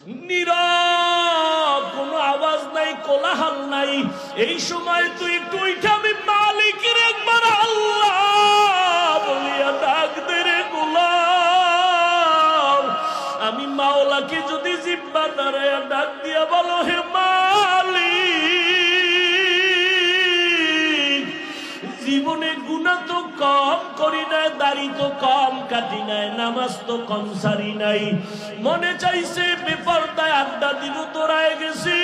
নীরব, কোনো আওয়াজ নাই, কোলাহল নাই। এই সময় তুই একটু উঠে আমি মালিকের একবার আল্লাহ বলিয়া ডাক দে রে গোলাম। আমি মাওলাকে যদি জিব্বা নাড়ায়া ডাক দিয়া বলো, হে মালিক, জীবনে গুনাহ তো কম করি নাই, দাড়ি তো কম কাটি নাই, নামাজ তো কম সারি নাই, মনে চাইছে বেপরদায় আড্ডা দিব তোরায় গেছি,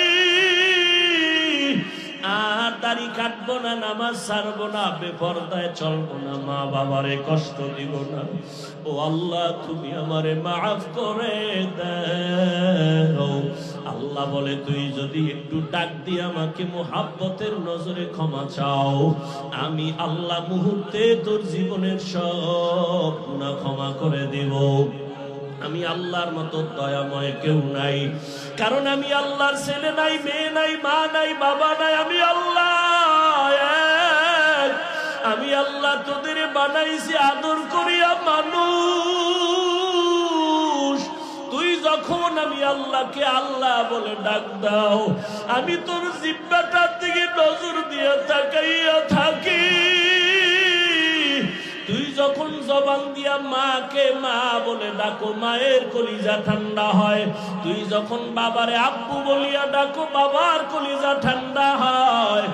আর দাড়ি কাটবো না, নামাজ ছাড়বো না, বেপরদায় চলবো না, মা বাবারে কষ্ট দিব না। ও আল্লাহ, তুমি আমারে মাফ করে দাও। আল্লাহ বলে, তুই যদি একটু ডাক দিয়ে আমাকে মোহাব্বতের নজরে ক্ষমা চাও, আমি আল্লাহ মুহূর্তে তোর জীবনের সব গুনাহ ক্ষমা করে দেব। আমি আল্লাহর মতো দয়াময় কেউ নাই, কারণ আমি আল্লাহর ছেলে নাই, মেয়ে নাই, মা নাই, বাবা নাই, আমি আল্লাহ এক। আমি আল্লাহ তোদের বানাইছি আদর করিয়া মানুষ। তুই যখন আমি আল্লাহকে আল্লাহ বলে ডাক দাও, আমি তোর জিহ্বাটার দিকে নজর দিয়ে তাকাইয়া থাকি। তুই যখন জবান দিয়া মাকে মা বলে ডাকো, মায়ের কলিজা ঠান্ডা হয়। তুই যখন বাবারে আব্বু বলিয়া ডাকো, বাবার কলিজা ঠান্ডা হয়।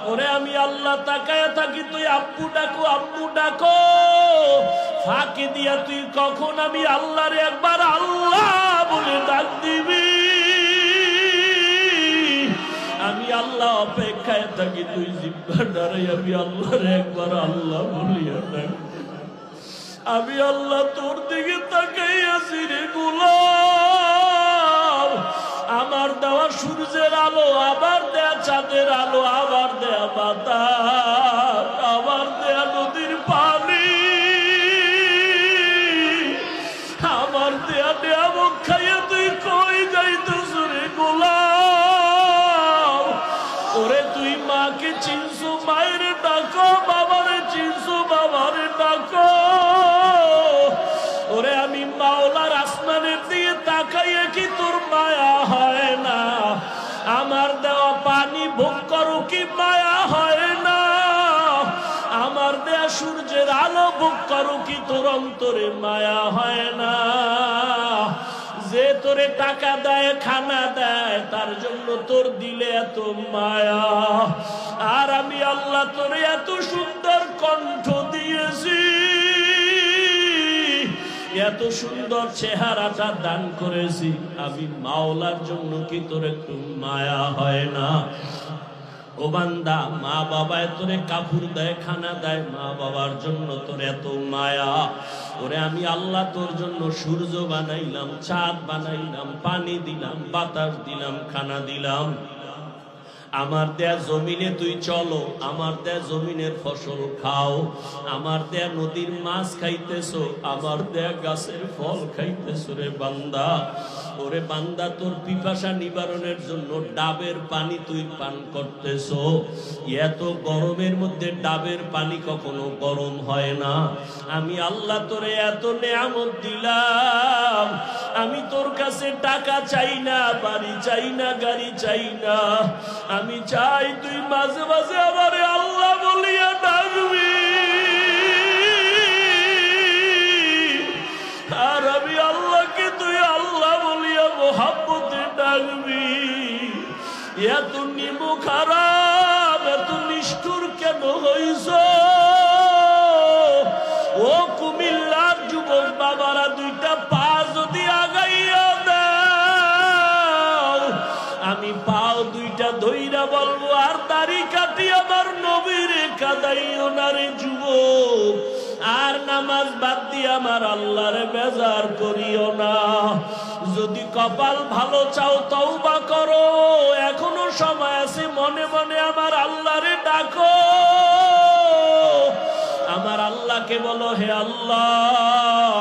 ওরে আমি আল্লাহ তাকায়া থাকি, তুই আব্বু ডাকো, আব্বু ডাকো, ফাঁকি দিয়া তুই কখন আমি আল্লাহরে একবার আল্লাহ বলে ডাক দিবি। আমি আল্লাহ অপেক্ষায় থাকি, তুই জিহ্বা নাড়াই আমি আল্লাহরে একবার আল্লাহ বলিয়া ডাক। আমি আল্লাহ তোর দিকে তাকাইয়াছি রে গোলাম। আমার দেওয়া সূর্যের আলো, আবার দেয়া চাঁদের আলো, আবার দেয়া বাতাস, আবার দেয়া নদীর পানি, আমার দেয়া নিয়ামত খাইয়া তুই কই যাইতেছ রে গোলাম। ওরে তুই মাকে চিনছো, মায়ের ডাকো, বাবারে চিনছো, বাবারে ডাকো। ওরে আমি মাওলার আসমানের দিকে তাকাইয়ে কি তোর মায়া হয় না? আমার দেওয়া পানি ভোগ করো কি মায়া হয় না? আমার দেয়া সূর্যের আলো ভোগ করো কি তোর অন্তরে মায়া হয় না? যে তোরে টাকা দেয়, খানা দেয়, তার জন্য তোর দিলে এত মায়া। আর আমি আল্লাহ তোরে এত সুন্দর কণ্ঠ দিয়েছি, এত সুন্দর চেহারাটা দান করেছি, আমি মাওলার জন্য কি তোর একটু মায়া হয় না? ও বান্দা, মা বাবায় তোরে কাপড় দেয়, খানা দেয়, মা বাবার জন্য তোর এত মায়া। ওরে আমি আল্লাহ তোর জন্য সূর্য বানাইলাম, চাঁদ বানাইলাম, পানি দিলাম, বাতাস দিলাম, খানা দিলাম। আমার দেয়া জমিনে তুই চলো, আমার দেয়া জমিনের ফসল খাও, আমার দেয়া নদীর মাছ খাইতেছো, আমার দেয়া গাছের ফল খাইতেছো রে বান্দা। ওরে বান্দা, তোর পিপাসা নিবারণের জন্য ডাবের পানি তুই পান করতেছো। এত গরমের মধ্যে ডাবের পানি কখনো গরম হয় না। আমি আল্লাহ তোরে এত নেয়ামত দিলাম, আমি তোর কাছে টাকা চাই না, বাড়ি চাই না, গাড়ি চাই না। আমি চাই তুই মাঝে মাঝে আমারে আল্লাহ বলিয়া ডাকবি, আর আমি আল্লাহকে তুই আল্লাহ বলিয়া মোহাব্বতে ডাকবি। এত নিমু খারাপ, এত নিষ্ঠুর কেন হইছ? ও কুমিল্লার যুবক বাবারা, দুইটা পা যদি আগাইয়া দাও, আমি পাও দুইটা ধইরা বলবো, আর দাড়ি কাটি আমার নবীরে কাদাইও না রে যুবক, আর নামাজ বাদ দিয়ে আমার আল্লাহরে বেজার করিও না। যদি কপাল ভালো চাও তওবা করো, এখনো সময় আছে, মনে মনে আমার আল্লাহরে ডাকো। আমার আল্লাহকে বলো, হে আল্লাহ,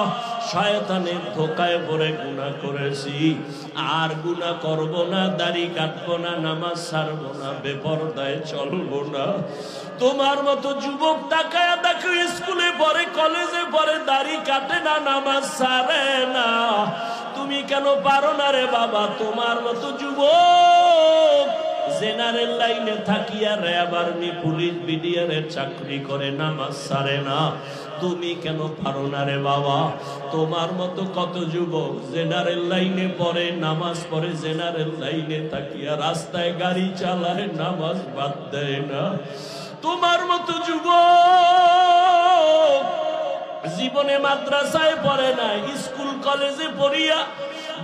শয়তানের ধোকায় পড়ে গুনাহ করেছি, আর গুনাহ করব না, দাড়ি কাটবো না, নামাজ ছাড়বো না, বেপরদায় চলবো না। তোমার মতো যুবক তাকায়া দেখো, স্কুলে পড়ে, কলেজে পড়ে, দাড়ি কাটে না, নামাজ ছাড়ে না। তুমি কেন পারো না রে বাবা? তোমার মতো যুবক জেনারেল লাইনে থাকিয়া র্যাব আর্মি পুলিশ বিডিআরের চাকরি করে নামাজ ছাড়ে না, তুমি কেন পারো না রে বাবা? তোমার মতো কত যুবক জেনারেল লাইনে পড়ে, নামাজ পড়ে, জেনারেল লাইনে থাকিয়া রাস্তায় গাড়ি চালায়, নামাজ বাদ দেয় না। তোমার মতো যুবক জীবনে মাদ্রাসায় পড়ে না, স্কুল কলেজে পড়িয়া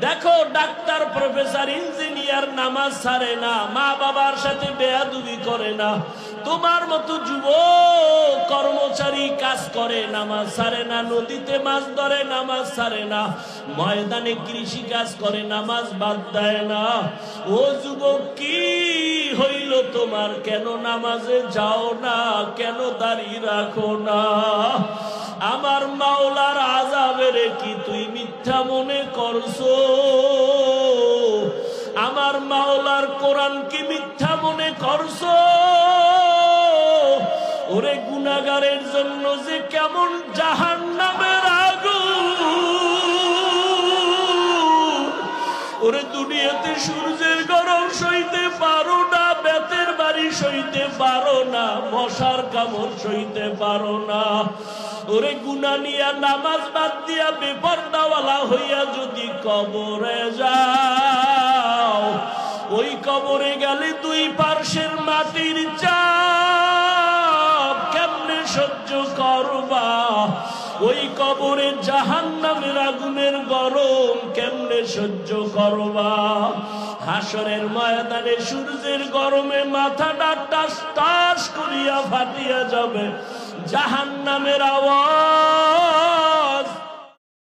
দেখো ডাক্তার, প্রফেসর, ইঞ্জিনিয়ার, নামাজ ছাড়ে না, মা বাবার সাথে বেয়াদবি করে না। তোমার মতো যুবক কর্মচারী কাজ করে, নামাজ ছাড়ে না, নদীতে মাছ ধরে, নামাজ ছাড়ে না, ময়দানে কৃষি কাজ করে, নামাজ বাদ দেয় না। ও যুবক কি হইল তোমার? কেন নামাজে যাও না? কেন দাঁড়িয়ে রাখো না? আমার মাওলার আযাবের কি তুই মিথ্যা মনে করছো? আমার মাওলার কোরআন কি মিথ্যা মনে করছো? ওরে গুনাহগারের জন্য যে কেমন জাহান্নামের আগুন! ওরে দুনিয়াতে সূর্যের গরম সইতে পারো না, বেতের বাড়ি সইতে পারো না, মশার কামড় সইতে পারো না। ওরে গুনাহ নিয়া নামাজ বাদ দিয়া বেপরদাওয়ালা হইয়া যদি কবরে যাও, ওই কবরে গেলে দুই পার্শ্বের মাটির চাপ কেমনে সহ্য করবা? ওই কবরে জাহান্নামের আগুনের গরম কেমনে সহ্য করবা? হাসরের ময়দানে সূর্যের গরমে মাথাটা টাস টাস করিয়া ফাটিয়া যাবে, জাহান্নামের আওয়াজ